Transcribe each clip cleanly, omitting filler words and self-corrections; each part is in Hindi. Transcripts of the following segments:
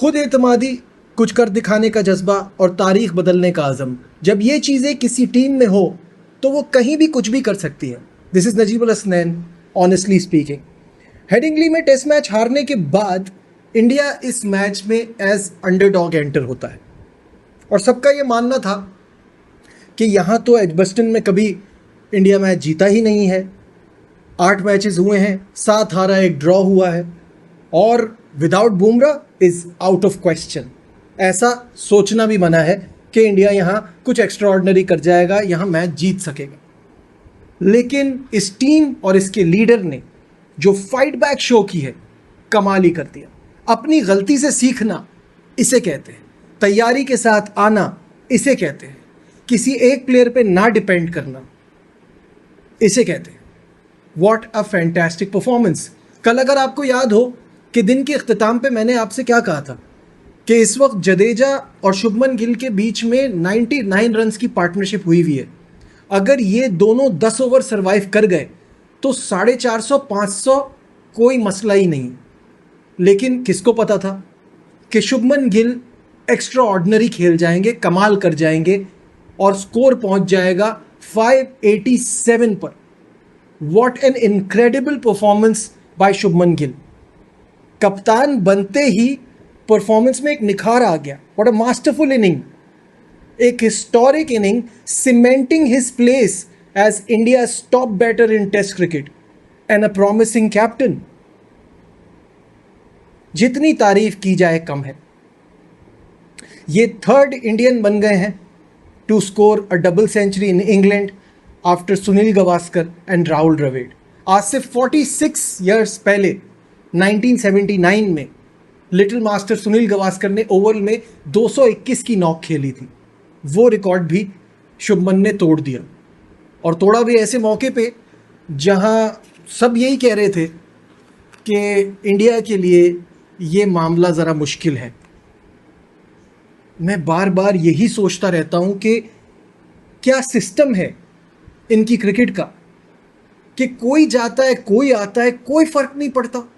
खुद एतमादी, कुछ कर दिखाने का जज्बा और तारीख बदलने का आज़म, जब ये चीज़ें किसी टीम में हो तो वो कहीं भी कुछ भी कर सकती है। This is Najeeb ul Hasnain, honestly speaking. Headingley में टेस्ट मैच हारने के बाद इंडिया इस मैच में एज अंडरडॉग एंटर होता है और सबका ये मानना था कि यहाँ तो एजबस्टन में कभी इंडिया मैच जीता ही नहीं है। 8 मैचेस हुए हैं, 7 हारा, 1 ड्रॉ हुआ है और without Bumrah is out of question. ऐसा सोचना भी मना है कि इंडिया यहाँ कुछ एक्स्ट्राऑर्डिनरी कर जाएगा, यहाँ मैच जीत सकेगा। लेकिन इस टीम और इसके लीडर ने जो फाइट बैक शो की है, कमाल ही कर दिया। अपनी गलती से सीखना इसे कहते हैं, तैयारी के साथ आना इसे कहते हैं, किसी एक प्लेयर पे ना डिपेंड करना इसे कहते हैं। What a fantastic performance. कल अगर आपको याद हो कि दिन के इख्तिताम पे मैंने आपसे क्या कहा था कि इस वक्त जडेजा और शुभमन गिल के बीच में 99 रन्स की पार्टनरशिप हुई हुई है। अगर ये दोनों 10 ओवर सर्वाइव कर गए तो 450-500 कोई मसला ही नहीं। लेकिन किसको पता था कि शुभमन गिल एक्स्ट्रा ऑर्डिनरी खेल जाएंगे, कमाल कर जाएंगे और स्कोर पहुंच जाएगा 587 पर। What an incredible performance by Shubman Gill. कप्तान बनते ही परफॉर्मेंस में एक निखार आ गया। व्हाट अ मास्टरफुल इनिंग, एक historic inning, cementing his place as India's top batter in test cricket and a promising captain. जितनी तारीफ की जाए कम है। ये 3rd इंडियन बन गए हैं to score a double century in England after Sunil Gavaskar and Rahul Dravid. आज से 46 ईयर्स पहले 1979 में लिटिल मास्टर सुनील गावस्कर ने ओवल में 221 की नॉक खेली थी। वो रिकॉर्ड भी शुभमन ने तोड़ दिया और तोड़ा भी ऐसे मौके पे जहां सब यही कह रहे थे कि इंडिया के लिए ये मामला ज़रा मुश्किल है। मैं बार बार यही सोचता रहता हूं कि क्या सिस्टम है इनकी क्रिकेट का कि कोई जाता है, कोई आता है, कोई फर्क नहीं पड़ता।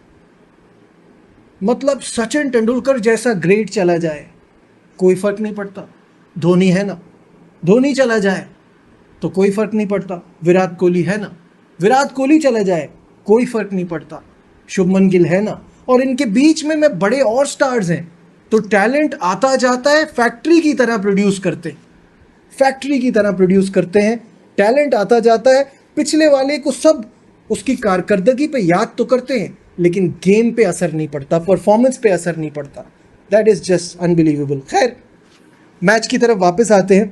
मतलब सचिन तेंदुलकर जैसा ग्रेट चला जाए, कोई फर्क नहीं पड़ता। धोनी है ना, धोनी चला जाए तो कोई फर्क नहीं पड़ता। विराट कोहली है ना, विराट कोहली चला जाए कोई फर्क नहीं पड़ता। शुभमन गिल है ना, और इनके बीच में बड़े और स्टार्स हैं तो टैलेंट आता जाता है, फैक्ट्री की तरह प्रोड्यूस करते हैं, फैक्ट्री की तरह प्रोड्यूस करते हैं। टैलेंट आता जाता है, पिछले वाले को सब उसकी कारकर्दगी पे याद तो करते हैं लेकिन गेम पे असर नहीं पड़ता, परफॉर्मेंस पे असर नहीं पड़ता। That is just unbelievable. खैर, मैच की तरफ वापस आते हैं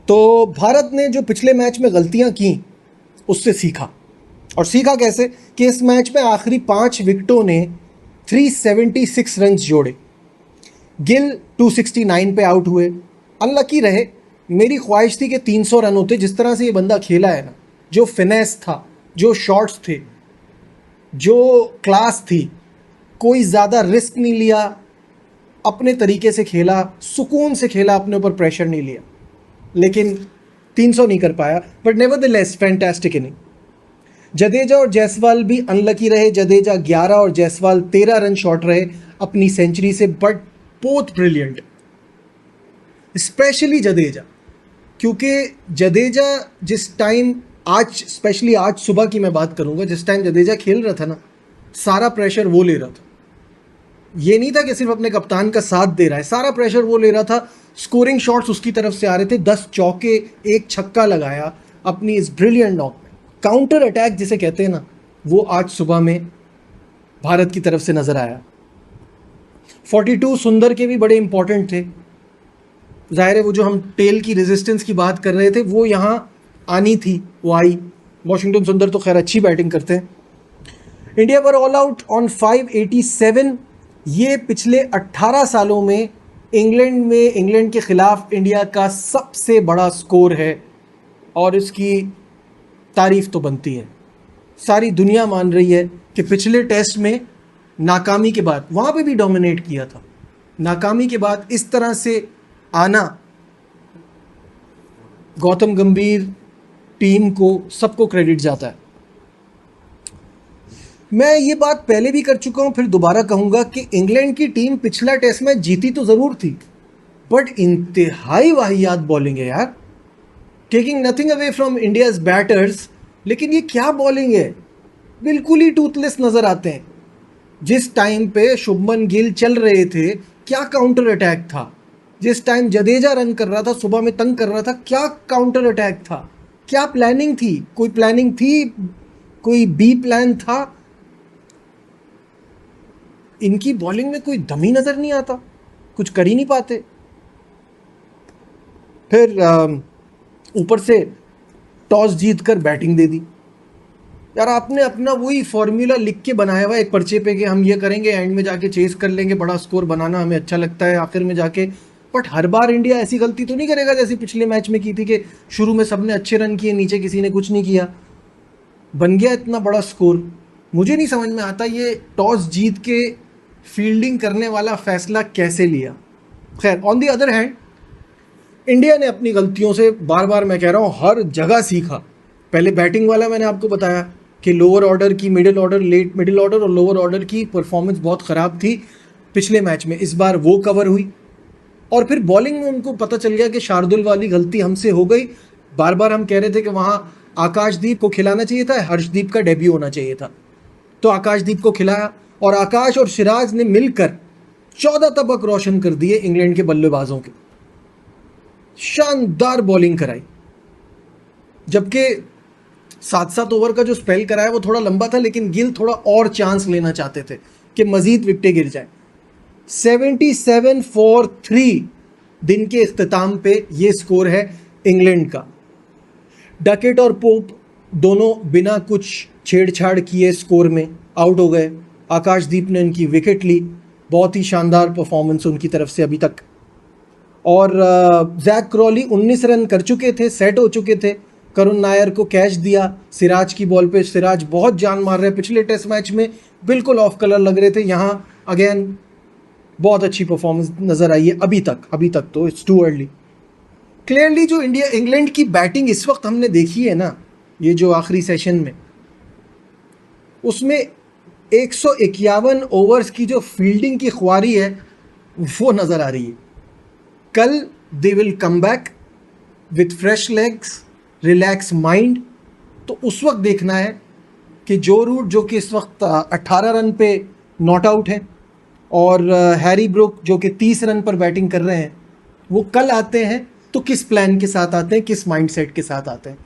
तो भारत ने जो पिछले मैच में गलतियां की उससे सीखा। और सीखा कैसे कि इस मैच में आखिरी 5 विकेटों ने 376 रन जोड़े। गिल 269 पे आउट हुए, अनलकी रहे। मेरी ख्वाहिश थी कि 300 रन होते। जिस तरह से ये बंदा खेला है ना, जो फिनेस था, जो शॉट्स थे, जो क्लास थी, कोई ज़्यादा रिस्क नहीं लिया, अपने तरीके से खेला, सुकून से खेला, अपने ऊपर प्रेशर नहीं लिया। लेकिन 300 नहीं कर पाया, but nevertheless fantastic inning. Jadeja और जायसवाल भी अनलकी रहे। जडेजा 11 और जायसवाल 13 रन शॉर्ट रहे अपनी सेंचुरी से, but both brilliant. Specially Jadeja, क्योंकि जडेजा जिस टाइम, आज स्पेशली आज सुबह की मैं बात करूंगा, जिस टाइम जडेजा खेल रहा था ना, सारा प्रेशर वो ले रहा था। ये नहीं था कि सिर्फ अपने कप्तान का साथ दे रहा है, सारा प्रेशर वो ले रहा था। स्कोरिंग शॉट्स उसकी तरफ से आ रहे थे। 10 चौके, 1 छक्का लगाया अपनी इस ब्रिलियंट नॉक में। काउंटर अटैक जिसे कहते हैं ना, वो आज सुबह में भारत की तरफ से नजर आया। 42 सुंदर के भी बड़े इंपॉर्टेंट थे। जाहिर है वो जो हम टेल की रेजिस्टेंस की बात कर रहे थे वो यहाँ आनी थी, वो आई। वॉशिंगटन सुंदर तो खैर अच्छी बैटिंग करते हैं। India were all out on 587। ये पिछले 18 सालों में इंग्लैंड के खिलाफ इंडिया का सबसे बड़ा स्कोर है और इसकी तारीफ तो बनती है। सारी दुनिया मान रही है कि पिछले टेस्ट में नाकामी के बाद, वहाँ पे भी डोमिनेट किया था, नाकामी के बाद इस तरह से आना, गौतम गंभीर, टीम को, सबको क्रेडिट जाता है। मैं ये बात पहले भी कर चुका हूँ, फिर दोबारा कहूँगा कि इंग्लैंड की टीम पिछला टेस्ट मैच जीती तो ज़रूर थी, बट इंतहाई वाहियात बॉलिंग है यार। Taking nothing away from India's batters, लेकिन ये क्या बॉलिंग है, बिल्कुल ही टूथलेस नज़र आते हैं। जिस टाइम पे शुभमन गिल चल रहे थे, क्या काउंटर अटैक था। जिस टाइम जडेजा रन कर रहा था, सुबह में तंग कर रहा था, क्या काउंटर अटैक था। क्या प्लानिंग थी, कोई प्लानिंग थी, कोई बी प्लान था। इनकी बॉलिंग में कोई दम ही नज़र नहीं आता, कुछ कर ही नहीं पाते। फिर ऊपर से टॉस जीत कर बैटिंग दे दी। यार आपने अपना वही फॉर्मूला लिख के बनाया हुआ एक पर्चे पे कि हम ये करेंगे, एंड में जाके चेस कर लेंगे, बड़ा स्कोर बनाना हमें अच्छा लगता है आखिर में जाके। बट हर बार इंडिया ऐसी गलती तो नहीं करेगा जैसे पिछले मैच में की थी कि शुरू में सबने अच्छे रन किए, नीचे किसी ने कुछ नहीं किया, बन गया इतना बड़ा स्कोर। मुझे नहीं समझ में आता ये टॉस जीत के फील्डिंग करने वाला फैसला कैसे लिया। खैर, on the other hand India ने अपनी गलतियों से बार बार, मैं कह रहा हूँ, हर जगह सीखा। पहले बैटिंग वाला मैंने आपको बताया कि लोअर ऑर्डर की, middle order, late middle order और लोअर ऑर्डर की परफॉर्मेंस बहुत ख़राब थी पिछले मैच में। इस बार वो कवर हुई। और फिर बॉलिंग में उनको पता चल गया कि शार्दुल वाली गलती हमसे हो गई। बार बार हम कह रहे थे कि वहाँ आकाशदीप को खिलाना चाहिए था, हर्षदीप का डेब्यू होना चाहिए था, तो आकाशदीप को खिलाया और आकाश और सिराज ने मिलकर 14 तबक रोशन कर दिए इंग्लैंड के बल्लेबाजों के। शानदार बॉलिंग कराई, जबकि 7-7 ओवर का जो स्पेल कराया वो थोड़ा लंबा था, लेकिन गिल थोड़ा और चांस लेना चाहते थे कि मजीद विकेटें गिर जाए। 77 फॉर 3 दिन के इख्तिताम पे ये स्कोर है इंग्लैंड का। डकेट और पोप दोनों बिना कुछ छेड़छाड़ किए स्कोर में आउट हो गए। आकाशदीप ने उनकी विकेट ली। बहुत ही शानदार परफॉर्मेंस उनकी तरफ से अभी तक। और जैक क्रॉली 19 रन कर चुके थे, सेट हो चुके थे। करुण नायर को कैच दिया सिराज की बॉल पे। सिराज बहुत जान मार रहे, पिछले टेस्ट मैच में बिल्कुल ऑफ कलर लग रहे थे, यहाँ अगेन बहुत अच्छी परफॉर्मेंस नज़र आई है अभी तक तो इट्स टू अर्ली। क्लियरली जो इंग्लैंड की बैटिंग इस वक्त हमने देखी है ना, ये जो आखिरी सेशन में, उसमें 151 ओवर्स की जो फील्डिंग की ख्वारी है वो नज़र आ रही है। कल they will come back with fresh legs, relax mind. तो उस वक्त देखना है कि जो रूट, जो कि इस वक्त 18 रन पे नॉट आउट है, और हैरी ब्रूक जो कि 30 रन पर बैटिंग कर रहे हैं, वो कल आते हैं तो किस प्लान के साथ आते हैं, किस माइंडसेट के साथ आते हैं।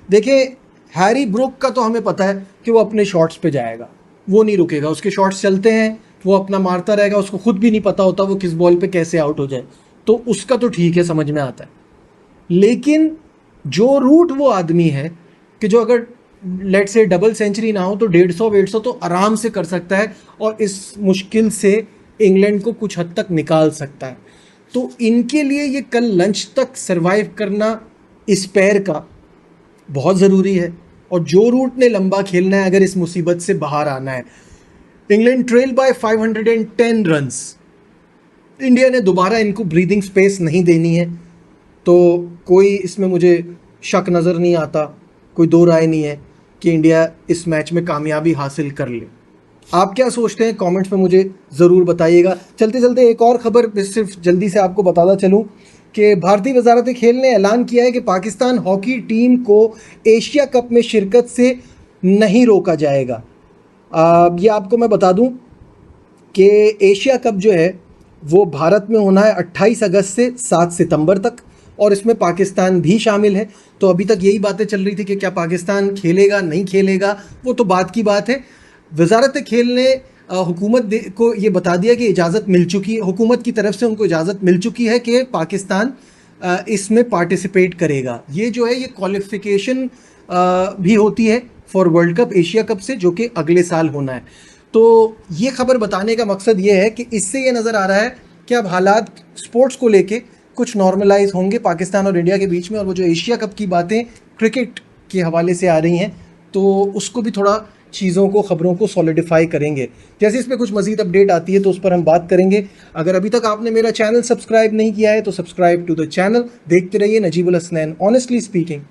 देखिए, हैरी ब्रूक का तो हमें पता है कि वो अपने शॉट्स पे जाएगा, वो नहीं रुकेगा, उसके शॉट्स चलते हैं, वो अपना मारता रहेगा, उसको खुद भी नहीं पता होता वो किस बॉल पे कैसे आउट हो जाए, तो उसका तो ठीक है, समझ में आता है। लेकिन जो रूट वो आदमी है कि जो अगर लेट से डबल सेंचुरी ना हो तो 150-150 तो आराम से कर सकता है, और इस मुश्किल से इंग्लैंड को कुछ हद तक निकाल सकता है। तो इनके लिए ये कल लंच तक सरवाइव करना इस पैर का बहुत ज़रूरी है। और जो रूट ने लंबा खेलना है अगर इस मुसीबत से बाहर आना है। England trail by 510 runs. India ने दोबारा इनको ब्रीदिंग स्पेस नहीं देनी है, तो कोई इसमें मुझे शक नज़र नहीं आता, कोई दो राय नहीं है कि इंडिया इस मैच में कामयाबी हासिल कर ले। आप क्या सोचते हैं कमेंट्स में मुझे ज़रूर बताइएगा। चलते चलते एक और ख़बर सिर्फ जल्दी से आपको बताता चलूँ कि भारतीय वजारत खेल ने ऐलान किया है कि पाकिस्तान हॉकी टीम को एशिया कप में शिरकत से नहीं रोका जाएगा। ये आपको मैं बता दूं कि एशिया कप जो है वो भारत में होना है 28 अगस्त से 7 सितंबर तक, और इसमें पाकिस्तान भी शामिल है। तो अभी तक यही बातें चल रही थी कि क्या पाकिस्तान खेलेगा नहीं खेलेगा, वो तो बात की बात है। वजारत खेल ने हुकूमत को ये बता दिया कि इजाज़त मिल चुकी है, हुकूमत की तरफ से उनको इजाज़त मिल चुकी है कि पाकिस्तान इसमें पार्टिसिपेट करेगा। ये जो है ये क्वालिफ़िकेशन भी होती है for world cup, Asia cup से, जो कि अगले साल होना है। तो ये खबर बताने का मकसद ये है कि इससे ये नज़र आ रहा है कि अब हालात स्पोर्ट्स को लेके कुछ नॉर्मलाइज होंगे पाकिस्तान और इंडिया के बीच में, और वो जो एशिया कप की बातें क्रिकेट के हवाले से आ रही हैं तो उसको भी थोड़ा चीज़ों को, ख़बरों को सॉलिडिफाई करेंगे। जैसे इस पर कुछ मज़ीद अपडेट आती है तो उस पर हम बात करेंगे। अगर अभी तक आपने मेरा चैनल सब्सक्राइब नहीं किया है तो सब्सक्राइब टू द चैनल। देखते रहिए नजीबुल हसनैन ऑनेस्टली स्पीकिंग।